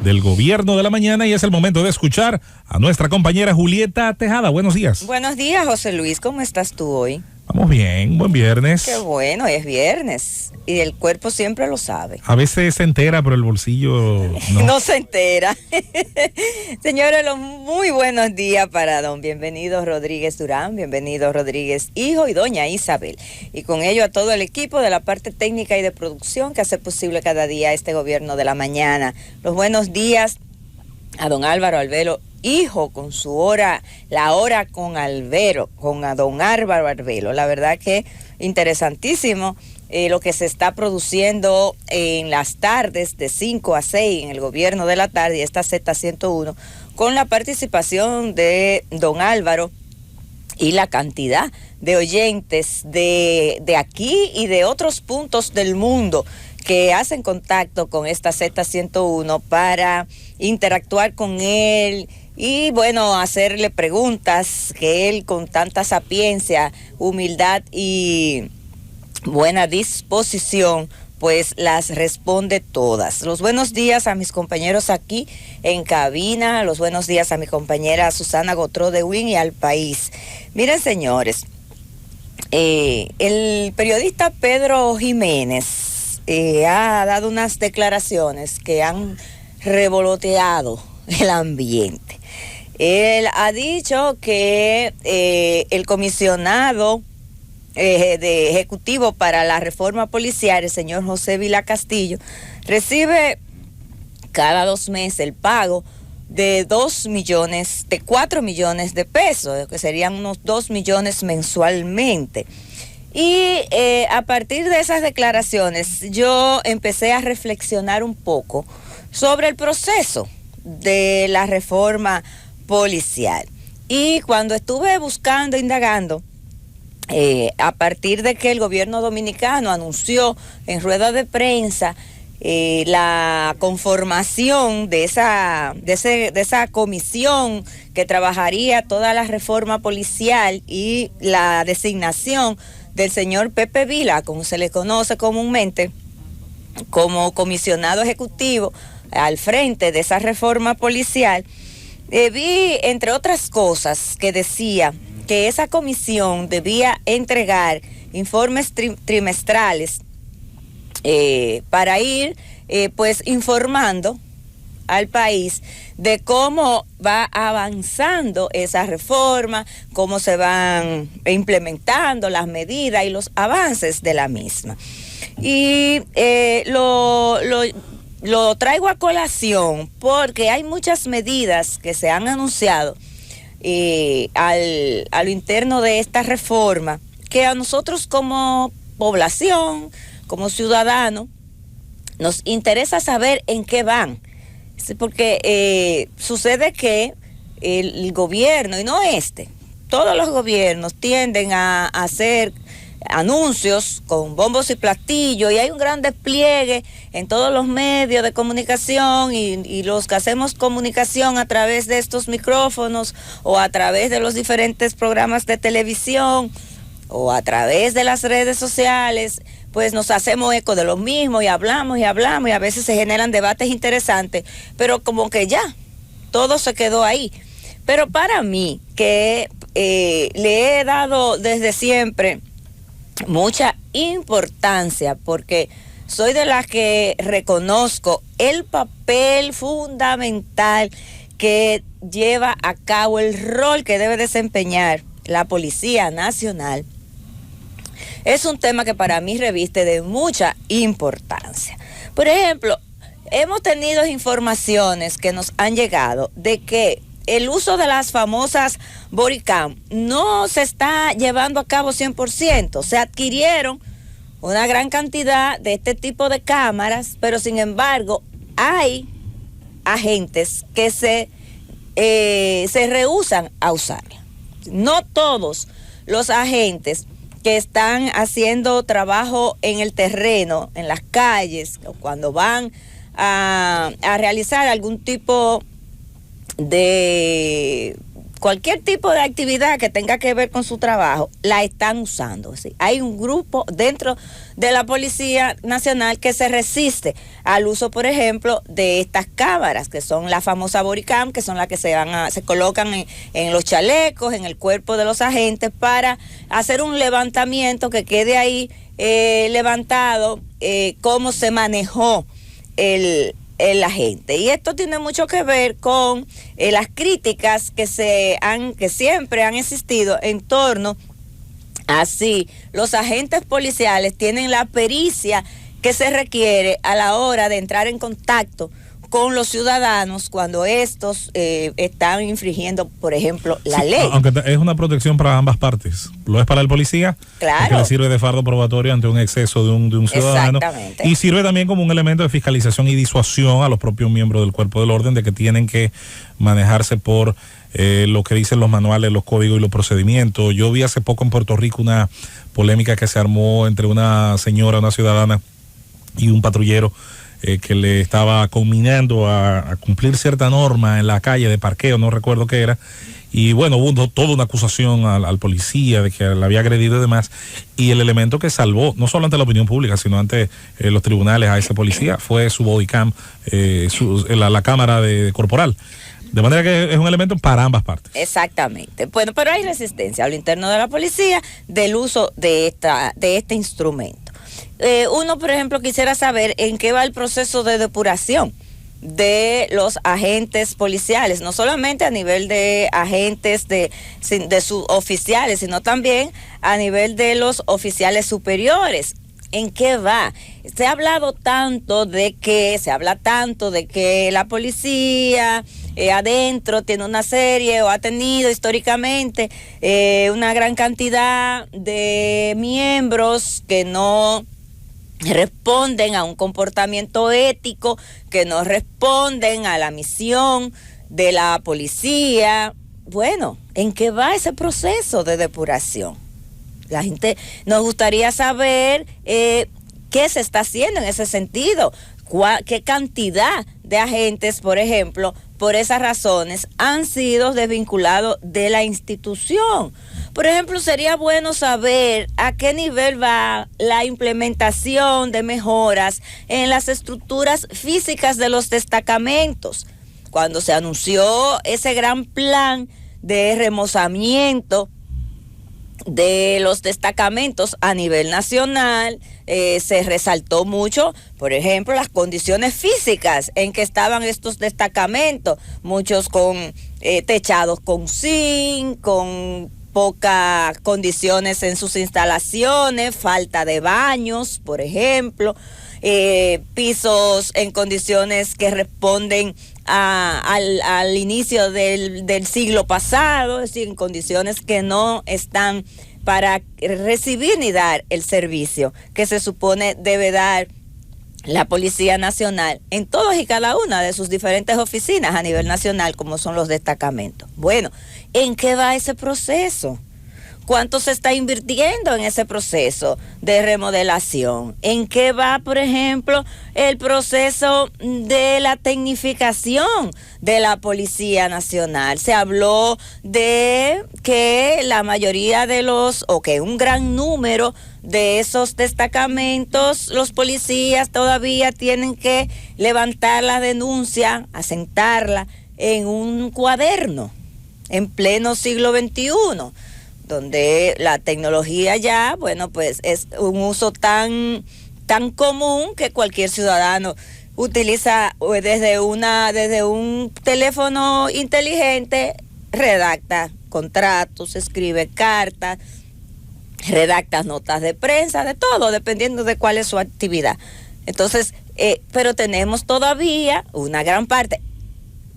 del Gobierno de la Mañana, y es el momento de escuchar a nuestra compañera Julieta Tejada. Buenos días. Buenos días, José Luis. ¿Cómo estás tú hoy? Vamos bien, buen viernes. Qué bueno, es viernes y el cuerpo siempre lo sabe. A veces se entera, pero el bolsillo no. No se entera. Señores, muy buenos días para don Bienvenido Rodríguez Durán, Bienvenido Rodríguez hijo y doña Isabel. Y con ello a todo el equipo de la parte técnica y de producción que hace posible cada día este Gobierno de la Mañana. Los buenos días a don Álvaro Albelo, hijo, con su hora, la hora con Albero, con a don Álvaro Albelo. La verdad que interesantísimo lo que se está produciendo en las tardes de 5 a 6 en el Gobierno de la Tarde, esta Z101, con la participación de don Álvaro y la cantidad de oyentes de aquí y de otros puntos del mundo que hacen contacto con esta Z101 para interactuar con él y, bueno, hacerle preguntas que él con tanta sapiencia, humildad y buena disposición, pues las responde todas. Los buenos días a mis compañeros aquí en cabina, los buenos días a mi compañera Susana Gotró de Win y al país. Miren, señores, el periodista Pedro Jiménez ha dado unas declaraciones que han revoloteado el ambiente. Él ha dicho que el comisionado de ejecutivo para la reforma policial, el señor José Vila Castillo, recibe cada 2 meses el pago de 4 millones de pesos, que serían unos 2 millones mensualmente. Y a partir de esas declaraciones yo empecé a reflexionar un poco sobre el proceso de la reforma policial. Y cuando estuve buscando, indagando, a partir de que el gobierno dominicano anunció en rueda de prensa la conformación de esa comisión que trabajaría toda la reforma policial y la designación del señor Pepe Vila, como se le conoce comúnmente, como comisionado ejecutivo al frente de esa reforma policial, vi, entre otras cosas, que decía que esa comisión debía entregar informes trimestrales para ir pues informando al país de cómo va avanzando esa reforma, cómo se van implementando las medidas y los avances de la misma. Y lo traigo a colación porque hay muchas medidas que se han anunciado a lo interno de esta reforma que a nosotros como población, como ciudadanos, nos interesa saber en qué van. Porque sucede que el gobierno, y no todos los gobiernos tienden a hacer anuncios con bombos y platillos, y hay un gran despliegue en todos los medios de comunicación y los que hacemos comunicación a través de estos micrófonos o a través de los diferentes programas de televisión o a través de las redes sociales, pues nos hacemos eco de lo mismo y hablamos y a veces se generan debates interesantes, pero como que ya, todo se quedó ahí. Pero para mí, que le he dado desde siempre mucha importancia, porque soy de las que reconozco el papel fundamental que lleva a cabo, el rol que debe desempeñar la Policía Nacional, es un tema que para mí reviste de mucha importancia. Por ejemplo, hemos tenido informaciones que nos han llegado de que el uso de las famosas bodycam no se está llevando a cabo 100%. Se adquirieron una gran cantidad de este tipo de cámaras, pero sin embargo hay agentes que se rehúsan a usarla. No todos los agentes que están haciendo trabajo en el terreno, en las calles, cuando van a realizar algún tipo de cualquier tipo de actividad que tenga que ver con su trabajo, la están usando. ¿Sí? Hay un grupo dentro de la Policía Nacional que se resiste al uso, por ejemplo, de estas cámaras, que son la famosa bodycam, que son las que se colocan en los chalecos, en el cuerpo de los agentes, para hacer un levantamiento que quede ahí levantado, cómo se manejó el agente. Y esto tiene mucho que ver con las críticas que siempre han existido en torno a si los agentes policiales tienen la pericia que se requiere a la hora de entrar en contacto con los ciudadanos cuando estos están infringiendo, por ejemplo, la ley. Aunque es una protección para ambas partes. Lo es para el policía, claro, que le sirve de fardo probatorio ante un exceso de un ciudadano. Exactamente. Y sirve también como un elemento de fiscalización y disuasión a los propios miembros del cuerpo del orden de que tienen que manejarse por lo que dicen los manuales, los códigos y los procedimientos. Yo vi hace poco en Puerto Rico una polémica que se armó entre una señora, una ciudadana y un patrullero que le estaba conminando a cumplir cierta norma en la calle de parqueo, no recuerdo qué era, y bueno, hubo toda una acusación al policía de que la había agredido y demás, y el elemento que salvó, no solo ante la opinión pública, sino ante los tribunales a ese policía, fue su bodycam, la cámara corporal. De manera que es un elemento para ambas partes. Exactamente. Bueno, pero hay resistencia a lo interno de la policía del uso de este instrumento. Uno, por ejemplo, quisiera saber en qué va el proceso de depuración de los agentes policiales, no solamente a nivel de agentes de sus oficiales, sino también a nivel de los oficiales superiores. ¿En qué va? Se ha habla tanto de que la policía adentro tiene una serie o ha tenido históricamente una gran cantidad de miembros que no responden a un comportamiento ético, que no responden a la misión de la policía. Bueno, ¿en qué va ese proceso de depuración? La gente nos gustaría saber qué se está haciendo en ese sentido, qué cantidad de agentes, por ejemplo, por esas razones han sido desvinculados de la institución. Por ejemplo, sería bueno saber a qué nivel va la implementación de mejoras en las estructuras físicas de los destacamentos. Cuando se anunció ese gran plan de remozamiento de los destacamentos a nivel nacional, se resaltó mucho, por ejemplo, las condiciones físicas en que estaban estos destacamentos, muchos con techados con zinc, con pocas condiciones en sus instalaciones, falta de baños, por ejemplo, pisos en condiciones que responden al inicio del siglo pasado, es decir, en condiciones que no están para recibir ni dar el servicio que se supone debe dar la Policía Nacional en todas y cada una de sus diferentes oficinas a nivel nacional, como son los destacamentos. Bueno, ¿en qué va ese proceso? ¿Cuánto se está invirtiendo en ese proceso de remodelación? ¿En qué va, por ejemplo, el proceso de la tecnificación de la Policía Nacional? Se habló de que la mayoría que un gran número de esos destacamentos, los policías todavía tienen que levantar la denuncia, asentarla en un cuaderno en pleno siglo XXI. Donde la tecnología ya, bueno, pues es un uso tan común que cualquier ciudadano utiliza desde un teléfono inteligente, redacta contratos, escribe cartas, redacta notas de prensa, de todo, dependiendo de cuál es su actividad. Entonces, pero tenemos todavía una gran parte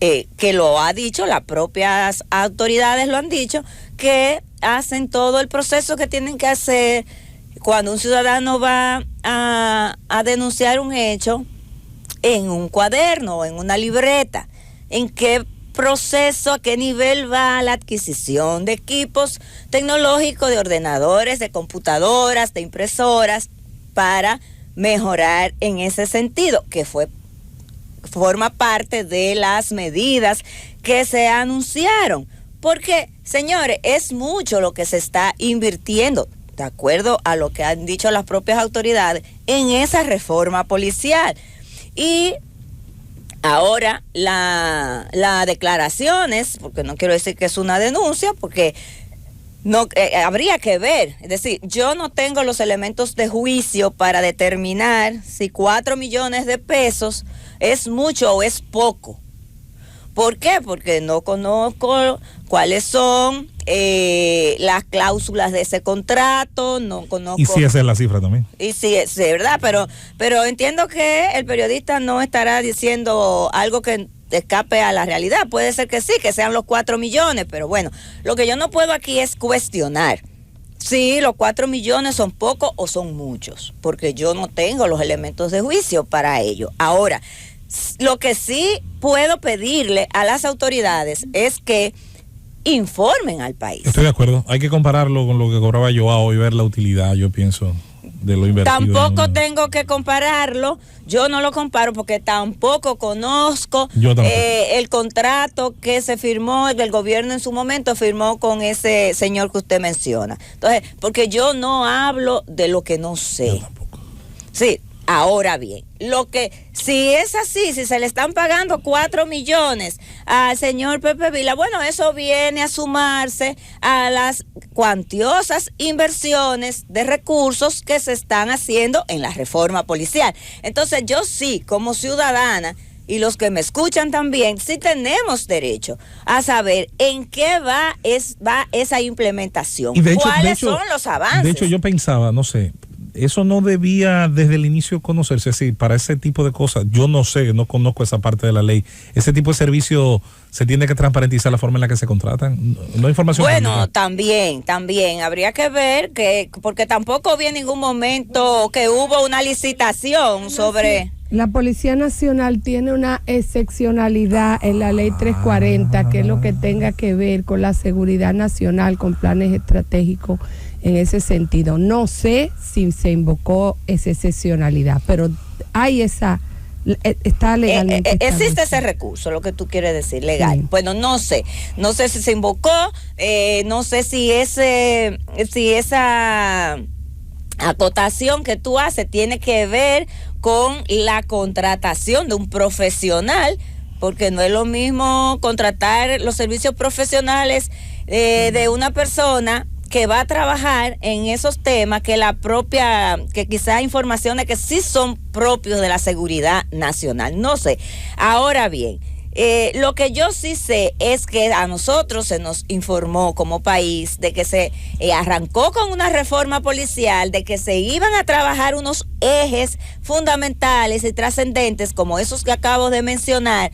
que lo ha dicho, las propias autoridades lo han dicho, que hacen todo el proceso que tienen que hacer cuando un ciudadano va a denunciar un hecho en un cuaderno o en una libreta. ¿En qué proceso, a qué nivel va la adquisición de equipos tecnológicos, de ordenadores, de computadoras, de impresoras, para mejorar en ese sentido, que forma parte de las medidas que se anunciaron Porque, señores, es mucho lo que se está invirtiendo, de acuerdo a lo que han dicho las propias autoridades, en esa reforma policial. Y ahora las declaraciones, porque no quiero decir que es una denuncia, porque no habría que ver, es decir, yo no tengo los elementos de juicio para determinar si 4 millones de pesos es mucho o es poco. ¿Por qué? Porque no conozco cuáles son las cláusulas de ese contrato, no conozco. Y si esa es la cifra también. Y sí, es verdad, pero entiendo que el periodista no estará diciendo algo que escape a la realidad. Puede ser que sí, que sean los 4 millones, pero bueno, lo que yo no puedo aquí es cuestionar si los 4 millones son pocos o son muchos, porque yo no tengo los elementos de juicio para ello. Ahora, lo que sí puedo pedirle a las autoridades es que informen al país. Estoy de acuerdo. Hay que compararlo con lo que cobraba Joao y ver la utilidad, yo pienso, de lo invertido. Tampoco tengo que compararlo. Yo no lo comparo porque tampoco conozco el contrato que se firmó, que el gobierno en su momento firmó con ese señor que usted menciona. Entonces, porque yo no hablo de lo que no sé. Yo tampoco. Sí. Ahora bien, si es así, si se le están pagando 4 millones al señor Pepe Vila, bueno, eso viene a sumarse a las cuantiosas inversiones de recursos que se están haciendo en la reforma policial. Entonces yo sí, como ciudadana, y los que me escuchan también, sí tenemos derecho a saber en qué va esa implementación, y de hecho, cuáles son los avances. De hecho, yo pensaba, no sé, eso no debía desde el inicio conocerse. Es decir, para ese tipo de cosas, yo no sé, no conozco esa parte de la ley. Ese tipo de servicio se tiene que transparentizar la forma en la que se contratan. No hay información. Bueno, también habría que ver porque tampoco vi en ningún momento que hubo una licitación sobre. La Policía Nacional tiene una excepcionalidad en la ley 340, que es lo que tenga que ver con la seguridad nacional, con planes estratégicos en ese sentido. No sé si se invocó esa excepcionalidad, pero hay está legalmente existe ese recurso, lo que tú quieres decir, legal. Sí. Bueno, no sé si se invocó, no sé si esa acotación que tú haces tiene que ver con la contratación de un profesional, porque no es lo mismo contratar los servicios profesionales de una persona que va a trabajar en esos temas que que quizás informaciones que sí son propios de la seguridad nacional. No sé. Ahora bien, lo que yo sí sé es que a nosotros se nos informó como país de que se arrancó con una reforma policial, de que se iban a trabajar unos ejes fundamentales y trascendentes como esos que acabo de mencionar,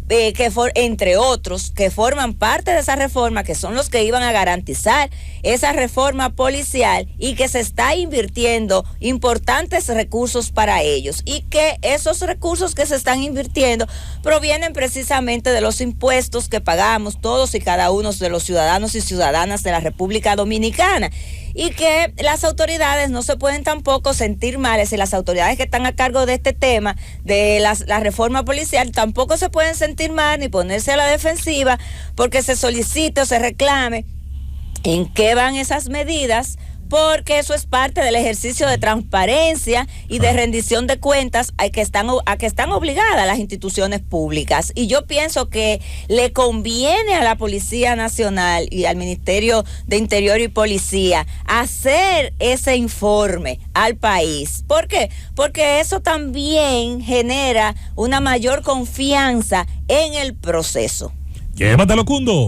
entre otros, que forman parte de esa reforma, que son los que iban a garantizar esa reforma policial, y que se está invirtiendo importantes recursos para ellos, y que esos recursos que se están invirtiendo provienen precisamente de los impuestos que pagamos todos y cada uno de los ciudadanos y ciudadanas de la República Dominicana, y que las autoridades no se pueden tampoco sentir mal, es decir, las autoridades que están a cargo de este tema, de la reforma policial, tampoco se pueden sentir mal ni ponerse a la defensiva porque se solicite o se reclame en qué van esas medidas, porque eso es parte del ejercicio de transparencia y de rendición de cuentas a que están obligadas las instituciones públicas. Y yo pienso que le conviene a la Policía Nacional y al Ministerio de Interior y Policía hacer ese informe al país. ¿Por qué? Porque eso también genera una mayor confianza en el proceso. Llévatelo, Cundo.